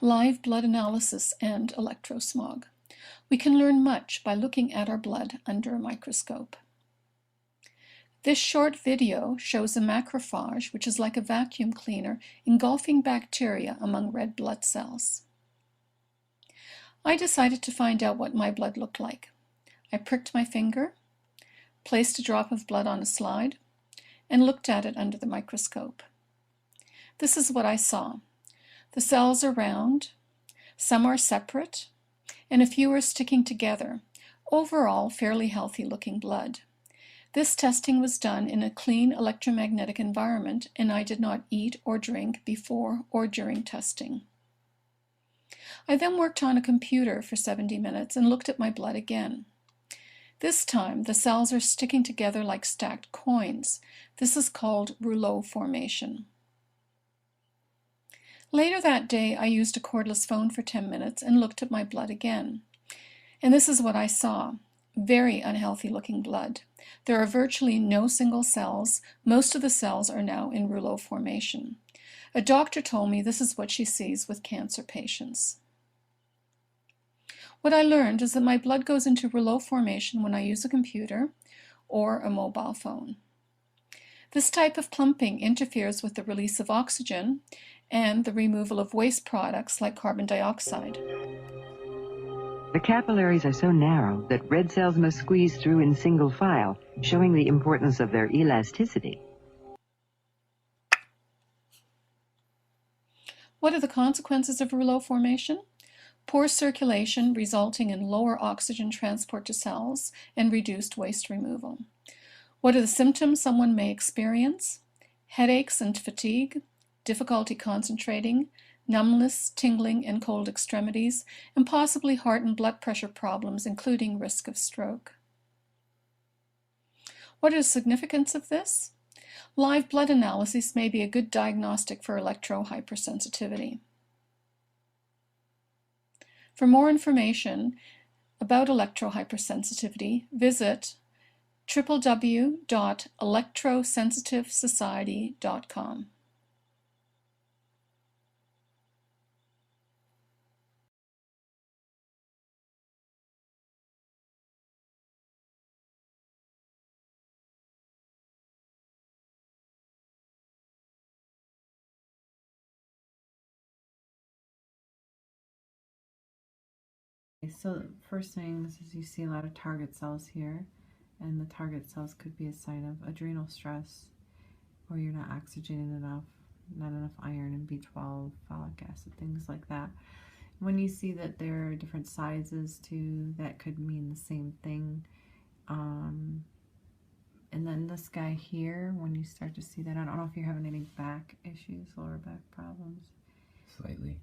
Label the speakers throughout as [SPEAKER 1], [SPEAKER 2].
[SPEAKER 1] live blood analysis and electrosmog. We can learn much by looking at our blood under a microscope. This short video shows a macrophage, which is like a vacuum cleaner, engulfing bacteria among red blood cells. I decided to find out what my blood looked like. I pricked my finger, placed a drop of blood on a slide, and looked at it under the microscope. This is what I saw. The cells are round, some are separate, and a few are sticking together. Overall, fairly healthy looking blood. This testing was done in a clean electromagnetic environment, and I did not eat or drink before or during testing. I then worked on a computer for 70 minutes and looked at my blood again. This time, the cells are sticking together like stacked coins. This is called rouleau formation. Later that day, I used a cordless phone for 10 minutes and looked at my blood again. And this is what I saw. Very unhealthy looking blood. There are virtually no single cells. Most of the cells are now in rouleau formation. A doctor told me this is what she sees with cancer patients. What I learned is that my blood goes into rouleau formation when I use a computer or a mobile phone. This type of clumping interferes with the release of oxygen and the removal of waste products like carbon dioxide.
[SPEAKER 2] The capillaries are so narrow that red cells must squeeze through in single file, showing the importance of their elasticity.
[SPEAKER 1] What are the consequences of rouleau formation? Poor circulation resulting in lower oxygen transport to cells and reduced waste removal. What are the symptoms someone may experience? Headaches and fatigue, difficulty concentrating, numbness, tingling, and cold extremities, and possibly heart and blood pressure problems, including risk of stroke. What is the significance of this? Live blood analysis may be a good diagnostic for electrohypersensitivity. For more information about electrohypersensitivity, visit www.electrosensitivesociety.com.
[SPEAKER 3] So first things is you see a lot of target cells here, and the target cells could be a sign of adrenal stress, or you're not oxygenating enough, not enough iron and B12, folic acid, things like that. When you see that there are different sizes too, that could mean the same thing. And then this guy here, when you start to see that, I don't know if you're having any back issues, lower back problems.
[SPEAKER 4] Slightly.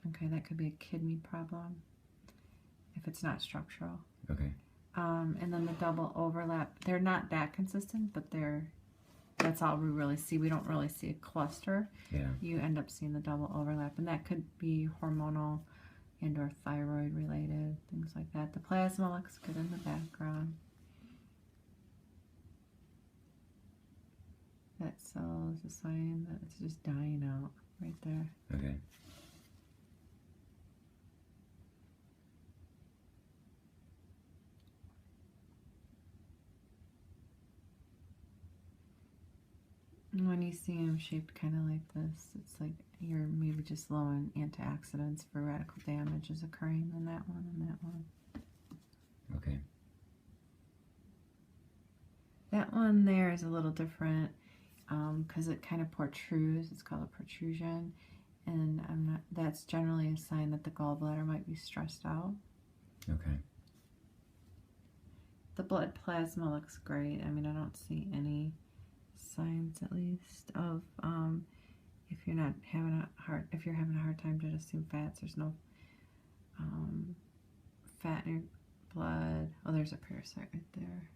[SPEAKER 3] Okay, that could be a kidney problem if it's not structural.
[SPEAKER 4] Okay.
[SPEAKER 3] And then the double overlap, they're not that consistent, but that's all we really see. We don't really see a cluster.
[SPEAKER 4] Yeah.
[SPEAKER 3] You end up seeing the double overlap, and that could be hormonal and or thyroid related, things like that. The plasma looks good in the background. That cell is a sign that it's just dying out right there.
[SPEAKER 4] Okay.
[SPEAKER 3] When you see them shaped kind of like this, it's like you're maybe just low in antioxidants for radical damage is occurring in that one and that one.
[SPEAKER 4] Okay.
[SPEAKER 3] That one there is a little different because it kind of protrudes. It's called a protrusion, and that's generally a sign that the gallbladder might be stressed out.
[SPEAKER 4] Okay.
[SPEAKER 3] The blood plasma looks great. I mean, I don't see any signs, at least, of if you're having a hard time digesting fats. There's no fat in your blood. Oh, there's a parasite right there.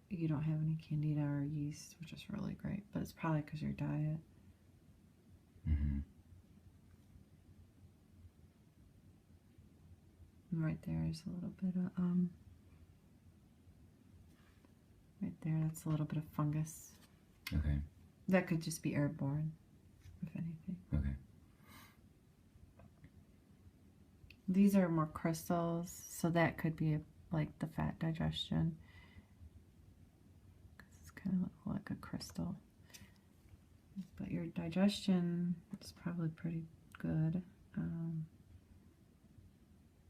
[SPEAKER 3] You don't have any candida or yeast, which is really great, but it's probably because your diet.
[SPEAKER 4] Mm-hmm.
[SPEAKER 3] Right there is a little bit of right there, that's a little bit of fungus.
[SPEAKER 4] Okay.
[SPEAKER 3] That could just be airborne, if anything.
[SPEAKER 4] Okay.
[SPEAKER 3] These are more crystals, so that could be like the fat digestion. It's kind of like a crystal. But your digestion is probably pretty good.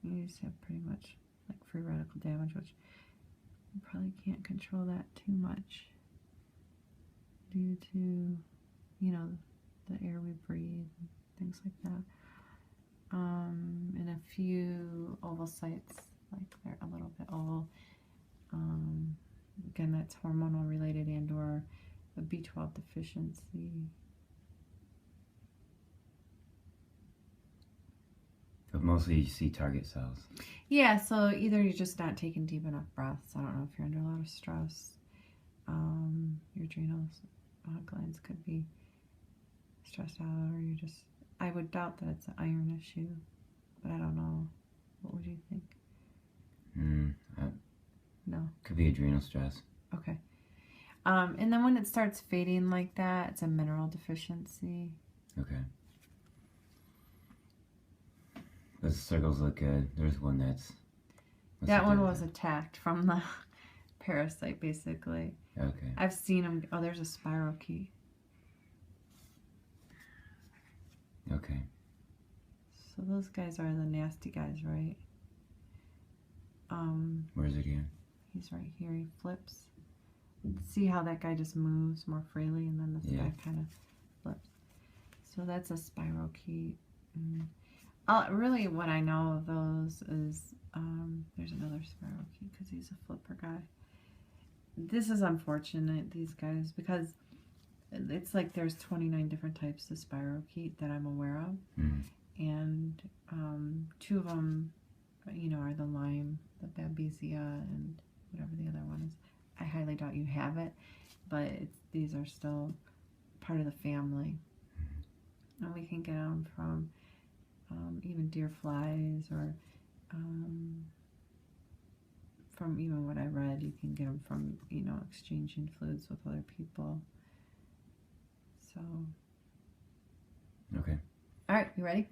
[SPEAKER 3] You just have pretty much like free radical damage, which you probably can't control that too much due to, you know, the air we breathe and things like that. And a few ovocytes, like they're a little bit oval. Again, that's hormonal related and or a B12 deficiency.
[SPEAKER 4] But mostly you see target cells.
[SPEAKER 3] Yeah, so either you're just not taking deep enough breaths. I don't know if you're under a lot of stress. Your adrenal glands could be stressed out, or you're just, I would doubt that it's an iron issue, but I don't know. What would you think? No.
[SPEAKER 4] Could be adrenal stress.
[SPEAKER 3] Okay. And then when it starts fading like that, it's a mineral deficiency.
[SPEAKER 4] Okay. Those circles look good. There's one that's...
[SPEAKER 3] That one was attacked from the parasite, basically.
[SPEAKER 4] Okay.
[SPEAKER 3] I've seen them. Oh, there's a spiral key.
[SPEAKER 4] Okay.
[SPEAKER 3] So those guys are the nasty guys, right?
[SPEAKER 4] Where is it again?
[SPEAKER 3] He's right here. He flips. See how that guy just moves more freely, and then this guy kind of flips. So that's a spiral key. Really, what I know of those is there's another spiral key because he's a flipper guy. This is unfortunate, these guys, because it's like there's 29 different types of spiral key that I'm aware of, and 2 of them, you know, are the Lyme, the Babesia, and whatever the other one is. I highly doubt you have it, but these are still part of the family, and we can get them from even deer flies, or from even what I read, you can get them from, you know, exchanging fluids with other people. So,
[SPEAKER 4] okay.
[SPEAKER 3] All right, you ready?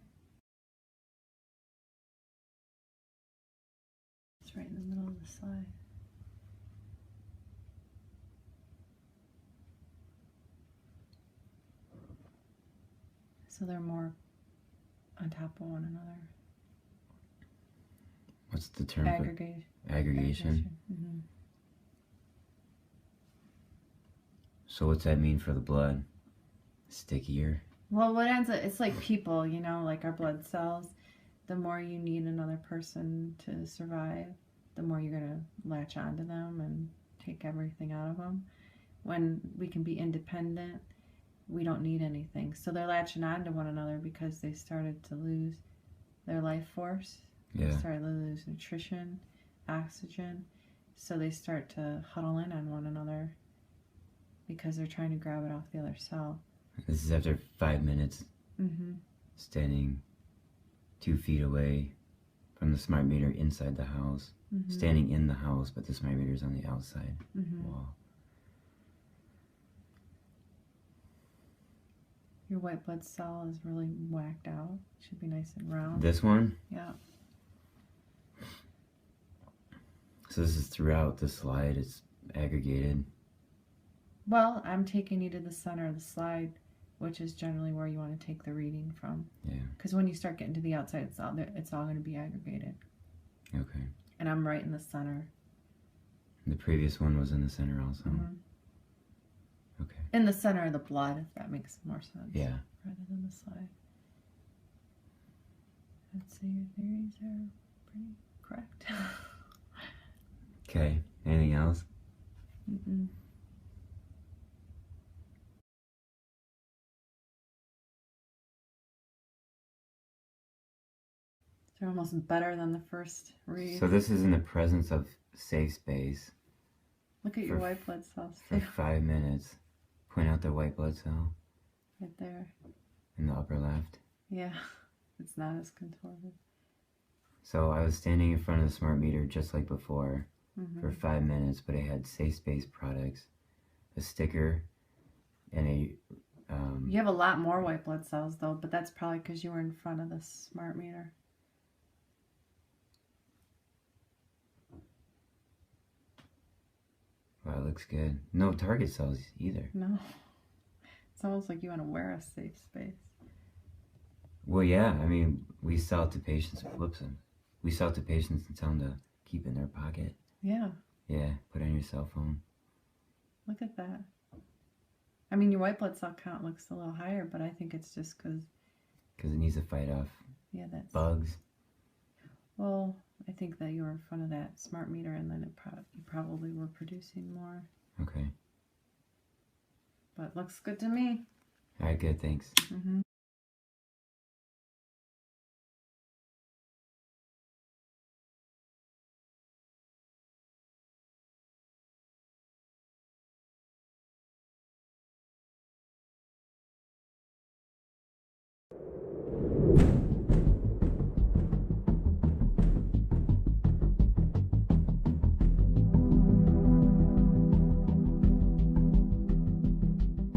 [SPEAKER 3] It's right in the middle of the slide. So they're more on top of one another.
[SPEAKER 4] What's the term?
[SPEAKER 3] Aggregation.
[SPEAKER 4] Aggregation.
[SPEAKER 3] Mm-hmm.
[SPEAKER 4] So what's that mean for the blood? Stickier?
[SPEAKER 3] Well, what ends up, it's like people, you know, like our blood cells. The more you need another person to survive, the more you're going to latch onto them and take everything out of them. When we can be independent, we don't need anything. So they're latching on to one another because they started to lose their life force.
[SPEAKER 4] Yeah.
[SPEAKER 3] They started to lose nutrition, oxygen. So they start to huddle in on one another because they're trying to grab it off the other cell.
[SPEAKER 4] This is after 5 minutes standing 2 feet away from the smart meter inside the house. Standing in the house, but the smart meter is on the outside wall.
[SPEAKER 3] Your white blood cell is really whacked out. Should be nice and round.
[SPEAKER 4] This one?
[SPEAKER 3] Yeah.
[SPEAKER 4] So this is throughout the slide. It's aggregated.
[SPEAKER 3] Well, I'm taking you to the center of the slide, which is generally where you want to take the reading from.
[SPEAKER 4] Yeah.
[SPEAKER 3] Because when you start getting to the outside, it's all going to be aggregated.
[SPEAKER 4] Okay.
[SPEAKER 3] And I'm right in the center.
[SPEAKER 4] The previous one was in the center also. Okay.
[SPEAKER 3] In the center of the blood, if that makes more sense.
[SPEAKER 4] Yeah.
[SPEAKER 3] Rather than the slide. I'd say your theories are pretty correct.
[SPEAKER 4] Okay. Anything else?
[SPEAKER 3] They're almost better than the first read.
[SPEAKER 4] So this is in the presence of safe space.
[SPEAKER 3] Look at your white blood cells
[SPEAKER 4] For
[SPEAKER 3] too.
[SPEAKER 4] 5 minutes. Point out the white blood cell
[SPEAKER 3] Right there.
[SPEAKER 4] in the upper left.
[SPEAKER 3] Yeah. It's not as contorted.
[SPEAKER 4] So I was standing in front of the smart meter just like before for 5 minutes, but it had safe space products, a sticker and
[SPEAKER 3] You have a lot more white blood cells, though, but that's probably because you were in front of the smart meter.
[SPEAKER 4] wow, it looks good. No target cells either.
[SPEAKER 3] No. It's almost like you want to wear a safe space.
[SPEAKER 4] Well, yeah, I mean, we sell it to patients, whoops, we sell it to patients and tell them to keep it in their pocket.
[SPEAKER 3] Yeah.
[SPEAKER 4] Yeah, put it on your cell phone.
[SPEAKER 3] Look at that. I mean, your white blood cell count looks a little higher, but I think it's just because...
[SPEAKER 4] Because it needs to fight off bugs.
[SPEAKER 3] Well, I think that you were in front of that smart meter, and then you probably were producing more.
[SPEAKER 4] Okay.
[SPEAKER 3] But looks good to me.
[SPEAKER 4] All right, good, thanks.
[SPEAKER 3] Mm-hmm.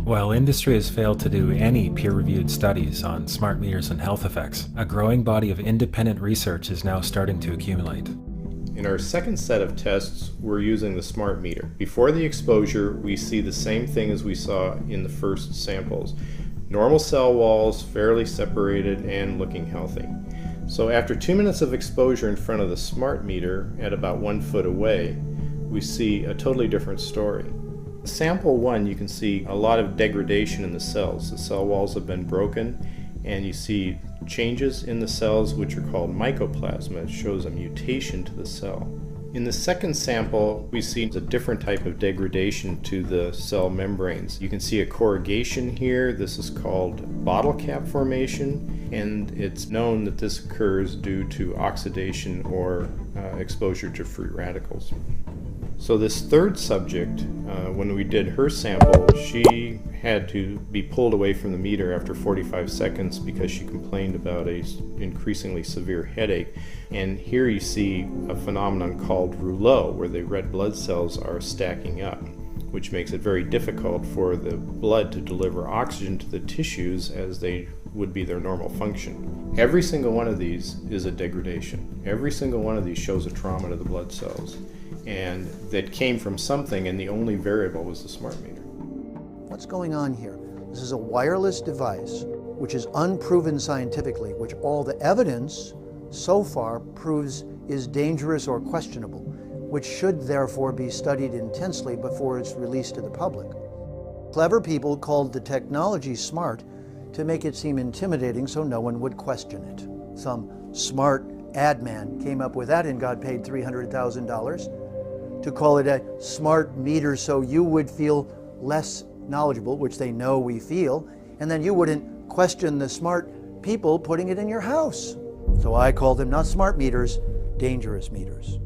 [SPEAKER 5] While industry has failed to do any peer-reviewed studies on smart meters and health effects, a growing body of independent research is now starting to accumulate.
[SPEAKER 6] In our second set of tests, we're using the smart meter. Before the exposure, we see the same thing as we saw in the first samples. Normal cell walls, fairly separated and looking healthy. So after 2 minutes of exposure in front of the smart meter at about 1 foot away, we see a totally different story. Sample 1, you can see a lot of degradation in the cells. The cell walls have been broken, and you see changes in the cells which are called mycoplasma. It shows a mutation to the cell. In the second sample, we see a different type of degradation to the cell membranes. You can see a corrugation here. This is called bottle cap formation, and it's known that this occurs due to oxidation or exposure to free radicals. So this third subject, when we did her sample, she had to be pulled away from the meter after 45 seconds because she complained about an increasingly severe headache. And here you see a phenomenon called rouleau, where the red blood cells are stacking up, which makes it very difficult for the blood to deliver oxygen to the tissues as they would be their normal function. Every single one of these is a degradation. Every single one of these shows a trauma to the blood cells. And that came from something, and the only variable was the smart meter.
[SPEAKER 7] What's going on here? This is a wireless device which is unproven scientifically, which all the evidence so far proves is dangerous or questionable, which should therefore be studied intensely before it's released to the public. Clever people called the technology smart to make it seem intimidating so no one would question it. Some smart ad man came up with that and got paid $300,000 to call it a smart meter so you would feel less knowledgeable, which they know we feel, and then you wouldn't question the smart people putting it in your house. So I call them not smart meters, dangerous meters.